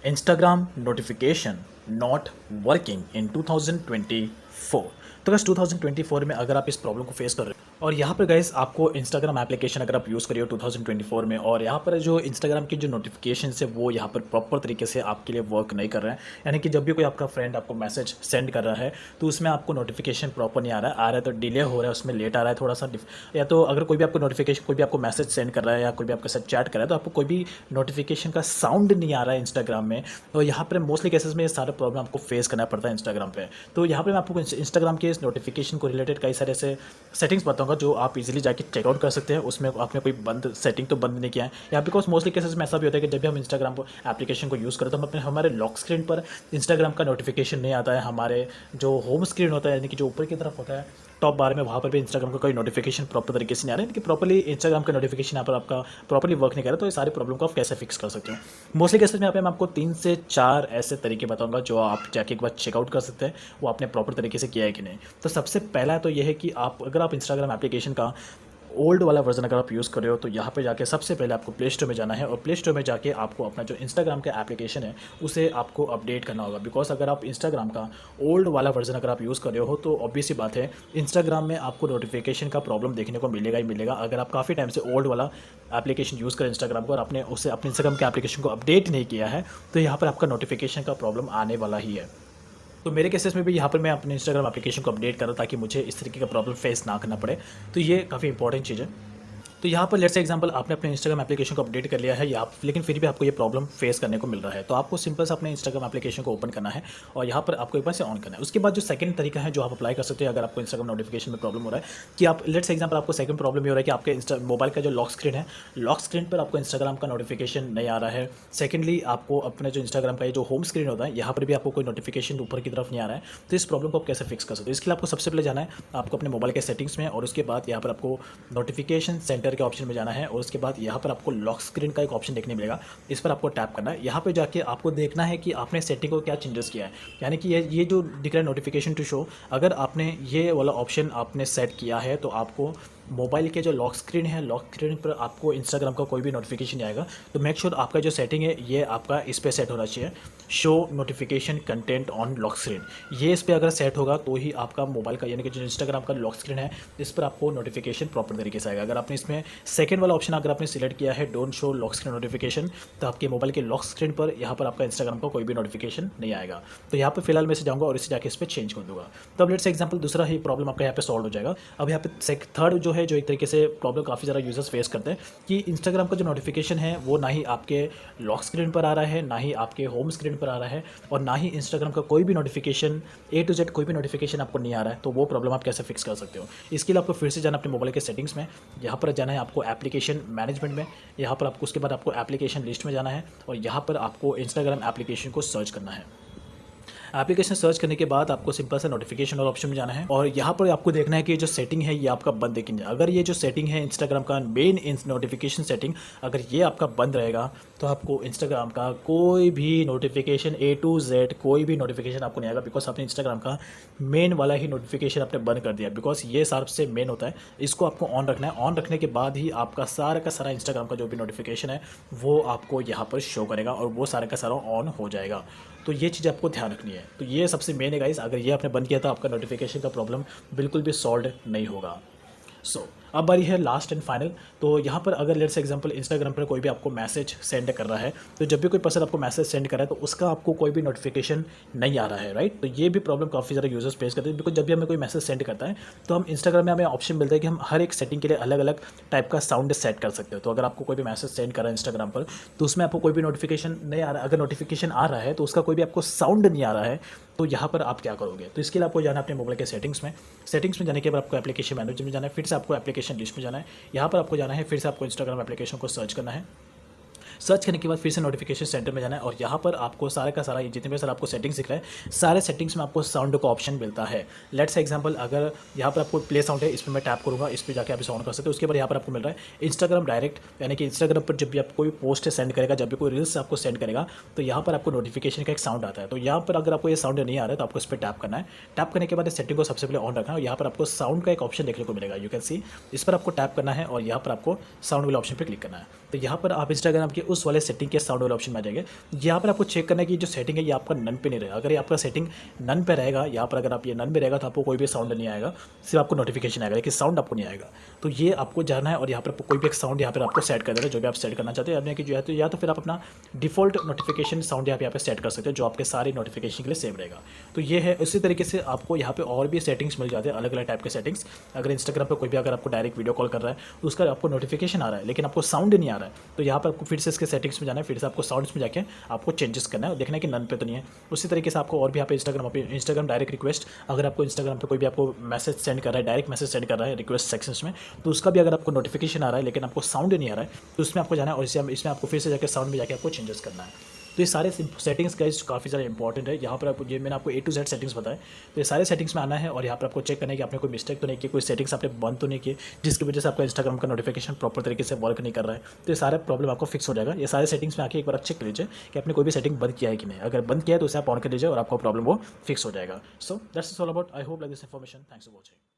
Instagram notification not working in 2024। तो gas 2024 में अगर आप इस प्रॉब्लम को फेस कर रहे हो और यहाँ पर गाइस आपको इंस्टाग्राम एप्लीकेशन अगर आप यूज़ करिए 2024 में और यहाँ पर जो इंस्टाग्राम की जो नोटिफिकेशन है वो यहाँ पर प्रॉपर तरीके से आपके लिए वर्क नहीं कर रहे हैं। यानी कि जब भी कोई आपका फ्रेंड आपको मैसेज सेंड कर रहा है तो उसमें आपको नोटिफिकेशन प्रॉपर नहीं आ रहा है तो डिले हो रहा है, उसमें लेट आ रहा है थोड़ा सा। या तो अगर कोई भी आपको नोटिफिकेशन, कोई भी आपको मैसेज सेंड कर रहा है या कोई भी आपके साथ चैट कर रहा है तो आपको कोई भी नोटिफिकेशन का साउंड नहीं आ रहा है इंस्टाग्राम में। तो यहाँ पर मोस्टली केसेस में ये सारा प्रॉब्लम आपको फेस करना पड़ता है इंस्टाग्राम पे। तो यहाँ पर मैं आपको इंस्टाग्राम के इस नोटिफिकेशन को रिलेटेड कई सारे ऐसे सेटिंग्स बताऊंगा जो आप इजीली जाके चेकआउट कर सकते हैं। उसमें आपने कोई बंद सेटिंग तो बंद नहीं किया है या बिकॉज मोस्टली केसेस में ऐसा भी होता है कि जब भी हम इंस्टाग्राम को एप्लीकेशन को यूज़ करते हैं तो हम अपने हमारे लॉक स्क्रीन पर इंस्टाग्राम का नोटिफिकेशन नहीं आता है। हमारे जो होम स्क्रीन होता है यानी कि जो ऊपर की तरफ होता है टॉप बार में, वहाँ पर भी इंस्टाग्राम का कोई नोटिफिकेशन प्रॉपर तरीके से नहीं आ रहा है कि प्रॉपर्ली इंस्टाग्राम का नोटिफिकेशन यहाँ पर आपका प्रॉपर्ली वर्क नहीं कर रहा। तो ये सारी प्रॉब्लम को आप कैसे फिक्स कर सकते हो मोस्टली केसेस में यहाँ पे मैं आपको 3 से 4 ऐसे तरीके बताऊंगा जो आप जाके एक बार चेकआउट कर सकते हैं वो आपने प्रॉपर तरीके से किया है कि नहीं। तो सबसे पहला तो ये है कि अगर आप इंस्टाग्राम एप्लीकेशन का ओल्ड वाला वर्जन अगर आप यूज़ कर रहे हो तो यहाँ पे जाके सबसे पहले आपको प्ले स्टोर में जाना है और प्ले स्टोर में जाके आपको अपना जो इंस्टाग्राम का एप्लीकेशन है उसे आपको अपडेट करना होगा। बिकॉज अगर आप इंस्टाग्राम का ओल्ड वाला वर्जन अगर आप यूज़ कर रहे हो तो ऑब्वियस सी बात है इंस्टाग्राम में आपको नोटिफिकेशन का प्रॉब्लम देखने को मिलेगा ही मिलेगा। अगर आप काफ़ी टाइम से ओल्ड वाला एप्लीकेशन यूज़ करें इंस्टाग्राम को और आपने उसे अपने इंस्टाग्राम के एप्लीकेशन को अपडेट नहीं किया है तो यहाँ पर आपका नोटिफिकेशन का प्रॉब्लम आने वाला ही है। तो मेरे केसेस में भी यहाँ पर मैं अपने इंस्टाग्राम एप्लीकेशन को अपडेट कर रहा ताकि मुझे इस तरीके का प्रॉब्लम फेस ना करना पड़े। तो ये काफ़ी इंपॉर्टेंट चीज़ है। तो यहाँ पर लेट्स से एग्जांपल आपने अपने इंस्टाग्राम एप्लीकेशन को अपडेट कर लिया है या लेकिन फिर भी आपको ये प्रॉब्लम फेस करने को मिल रहा है तो आपको सिंपल से अपने इंस्टाग्राम एप्लीकेशन को ओपन करना है और यहाँ पर आपको एक बार से ऑन करना है। उसके बाद जो सेकंड तरीका है जो आप अप्लाई कर सकते हैं अगर आपको इंस्टाग्राम नोटिफिकेशन में प्रॉब्लम हो रहा है कि आप लेट्स से एग्जांपल आपको सेकंड प्रॉब्लम ये हो रहा है कि आपके मोबाइल का जो लॉक स्क्रीन है, लॉक स्क्रीन पर आपको इंस्टाग्राम का नोटिफिकेशन नहीं आ रहा है। सेकेंडली आपको अपने जो इंस्टाग्राम का जो होम स्क्रीन होता है यहाँ पर भी आपको कोई नोटिफिकेशन ऊपर की तरफ नहीं आ रहा है। तो इस प्रॉब्लम को आप कैसे फिक्स कर सकते हो इसके लिए आपको सबसे पहले जाना है आपको अपने मोबाइल के सेटिंग्स में और उसके बाद यहाँ पर आपको नोटिफिकेशन सेंटर के ऑप्शन में जाना है और उसके बाद यहाँ पर आपको लॉक स्क्रीन का एक ऑप्शन देखने मिलेगा। इस पर आपको टैप करना है। यहाँ पे जाके आपको देखना है कि आपने सेटिंग को क्या चेंजेस किया है। यानी कि ये जो दिख रहा है नोटिफिकेशन टू शो, अगर आपने ये वाला ऑप्शन आपने सेट किया है तो आपको मोबाइल के जो लॉक स्क्रीन है, लॉक स्क्रीन पर आपको इंस्टाग्राम का कोई भी नोटिफिकेशन आएगा। तो मेक श्योर आपका जो सेटिंग है ये आपका इस पर सेट होना चाहिए, show notification content on lock screen. ये इस पर अगर सेट होगा तो ही आपका मोबाइल का यानी कि जो इंस्टाग्राम का लॉक स्क्रीन है इस पर आपको नोटिफिकेशन प्रॉपर तरीके से आएगा। अगर आपने इसमें सेकंड वाला ऑप्शन अगर आपने सिलेक्ट किया है don't show lock screen notification तो आपके मोबाइल के लॉक स्क्रीन पर यहाँ पर आपका इंस्टाग्राम का कोई भी नोटिफिकेशन नहीं आएगा। तो यहाँ पर फिलहाल मैं इसे जाऊँगा और इसे जाके इस पर चेंज कर दूँगा। तो अब लेट्स से एग्जाम्पल दूसरा ही प्रॉब्लम आपका यहाँ पे सॉल्व हो जाएगा। अब यहाँ पे थर्ड जो है जो एक तरीके से प्रॉब्लम काफ़ी ज़्यादा यूजर्स फेस करते हैं कि इंस्टाग्राम का जो नोटिफिकेशन है वो ना ही आपके लॉक स्क्रीन पर आ रहा है, ना ही आपके होम स्क्रीन पर आ रहा है और ना ही इंस्टाग्राम का कोई भी नोटिफिकेशन A to Z कोई भी नोटिफिकेशन आपको नहीं आ रहा है। तो वो प्रॉब्लम आप कैसे फिक्स कर सकते हो इसके लिए आपको फिर से जाना अपने मोबाइल के सेटिंग्स में, यहाँ पर जाना है आपको एप्लीकेशन मैनेजमेंट में, यहाँ पर आपको उसके बाद आपको एप्लीकेशन लिस्ट में जाना है और यहाँ पर आपको इंस्टाग्राम एप्लीकेशन को सर्च करना है। एप्लीकेशन सर्च करने के बाद आपको सिंपल सा नोटिफिकेशन और ऑप्शन में जाना है और यहाँ पर आपको देखना है कि जो सेटिंग है ये आपका बंद है कि नहीं। अगर ये जो सेटिंग है इंस्टाग्राम का मेन नोटिफिकेशन सेटिंग अगर ये आपका बंद रहेगा तो आपको इंस्टाग्राम का कोई भी नोटिफिकेशन A to Z कोई भी नोटिफिकेशन आपको नहीं आएगा। बिकॉज आपने इंस्टाग्राम का मेन वाला ही नोटिफिकेशन आपने बंद कर दिया। बिकॉज ये सबसे मेन होता है, इसको आपको ऑन रखना है। ऑन रखने के बाद ही आपका सारा का सारा इंस्टाग्राम का जो भी नोटिफिकेशन है वो आपको यहाँ पर शो करेगा और वो सारा का सारा ऑन हो जाएगा। तो ये चीज़ आपको ध्यान रखनी है। तो ये सबसे मेन है गाइस, अगर ये आपने बंद किया तो आपका नोटिफिकेशन का प्रॉब्लम बिल्कुल भी सॉल्व नहीं होगा। अब बारी है लास्ट एंड फाइनल। तो यहाँ पर अगर लेट्स एग्जांपल इंस्टाग्राम पर कोई भी आपको मैसेज सेंड कर रहा है तो जब भी कोई पर्सन आपको मैसेज सेंड कर रहा है तो उसका आपको कोई भी नोटिफिकेशन नहीं आ रहा है, राइट। तो ये भी प्रॉब्लम काफ़ी ज़्यादा यूजर्स फेस करते हैं। बिकॉज जब भी हमें कोई मैसेज सेंड करता है तो हम इंस्टाग्राम में हमें ऑप्शन मिलता है कि हम हर एक सेटिंग के लिए अलग अलग टाइप का साउंड सेट कर सकते हो। तो अगर आपको कोई भी मैसेज सेंड कर रहा है इंस्टाग्राम पर तो उसमें आपको कोई भी नोटिफिकेशन नहीं आ रहा है, अगर नोटिफिकेशन आ रहा है तो उसका कोई भी आपको साउंड नहीं आ रहा है तो यहाँ पर आप क्या करोगे। तो इसके लिए आपको जाना है अपने मोबाइल के सेटिंग्स में। सेटिंग्स में जाने के बाद आपको एप्लीकेशन मैनेजर में जाना है, फिर से आपको एप्लीकेशन लिस्ट में जाना है। यहाँ पर आपको जाना है, फिर से आपको इंस्टाग्राम एप्लीकेशन को सर्च करना है। सर्च करने के बाद फिर से नोटिफिकेशन सेंटर में जाना है और यहाँ पर आपको सारे का सारा जितने भी सर आपको सेटिंग्स दिख रहा है सारे सेटिंग्स में आपको साउंड का ऑप्शन मिलता है। लेट्स से एग्जांपल अगर यहाँ पर आपको प्ले साउंड है, इस पर मैं टैप करूँगा, इस पर जाकर आप साउंड कर सकते हो। उसके बाद यहाँ पर आपको मिल रहा है इंस्टाग्राम डायरेक्ट, यानी कि इंस्टाग्राम पर जब भी आप कोई पोस्ट सेंड करेगा, जब भी कोई रील्स आपको सेंड करेगा तो यहाँ पर आपको नोटिफिकेशन का एक साउंड आता है। तो यहाँ पर अगर आपको ये साउंड नहीं आ रहा है तो आपको इस पर टैप करना है। टैप करने के बाद इस सेटिंग को सबसे पहले ऑन रखना है और यहाँ पर आपको साउंड का एक ऑप्शन देखने को मिलेगा, यू कैन सी। इस पर आपको टैप करना है और यहाँ पर आपको साउंड वाले ऑप्शन पर क्लिक करना है। तो यहाँ पर आप इंस्टाग्राम के उस वाले सेटिंग के साउंड वाले ऑप्शन में आ जाएंगे। यहाँ पर आपको चेक करना है कि जो सेटिंग है ये आपका नन पे नहीं रहेगा। अगर ये आपका सेटिंग नन पे रहेगा, यहाँ पर अगर आप ये नन पे रहेगा तो आपको कोई भी साउंड नहीं आएगा, सिर्फ आपको नोटिफिकेशन आएगा, लेकिन साउंड आपको नहीं आएगा। तो ये आपको जाना है और यहाँ पर आपको कोई भी एक साउंड यहाँ पर आपको सेट कर देना है जो भी आप सेट करना चाहते हैं, यानी कि जो है तो या तो फिर आप अपना डिफॉल्ट नोटिफिकेशन साउंड यहाँ पे सेट कर सकते हैं जो आपके सारे नोटिफिकेशन के लिए सेव रहेगा। तो ये है। इसी तरीके से आपको यहाँ पे और भी सेटिंग्स मिल जाते हैं, अलग अलग टाइप के सेटिंग्स। अगर इंस्टाग्राम पे कोई भी अगर आपको डायरेक्ट वीडियो कॉल कर रहा है तो उसका आपको नोटिफिकेशन आ रहा है लेकिन आपको साउंड नहीं आ रहा है, तो यहाँ पर आपको फिर से इसके सेटिंग्स में जाना है, फिर से आपको साउंड्स में जाके आपको चेंजेस करना है और देखना है कि नन पे तो नहीं है। उसी तरीके से आपको और भी यहाँ पे इंस्टाग्राम डायरेक्ट रिक्वेस्ट, अगर आपको इंस्टाग्राम पे कोई भी आपको मैसेज सेंड कर रहा है, डायरेक्ट मैसेज सेंड कर रहा है रिक्वेस्ट सेक्शंस में, तो उसका भी अगर आपको नोटिफिकेशन आ रहा है लेकिन आपको साउंड नहीं आ रहा है तो उसमें आपको जाना है और इसमें आपको फिर से जाकर साउंड में जाके आपको चेंजेस करना है। तो ये सारे सेटिंग्स गाइस काफ़ी ज़्यादा इंपॉर्टेंट है। यहाँ पर आपको ये मैंने आपको A to Z सेटिंग्स बताए, तो ये सारे सेटिंग्स में आना है और यहाँ पर आपको चेक करना है कि आपने कोई मिस्टेक तो नहीं की, कोई सेटिंग्स आपने बंद तो नहीं किए जिसकी वजह से आपका इंस्टाग्राम का नोटिफिकेशन प्रॉपर तरीके से वर्क नहीं कर रहा है। तो ये सारे प्रॉब्लम आपको फिक्स हो जाएगा। ये सारे सेटिंग्स में आके एक बार चेक कर लीजिए कि आपने कोई भी सेटिंग बंद किया है कि नहीं। अगर बंद किया है तो उसे आप ऑन कर लीजिए और आपका प्रॉब्लम वो फिक्स हो जाएगा। So that's all about. I hope like this information. Thanks for watching.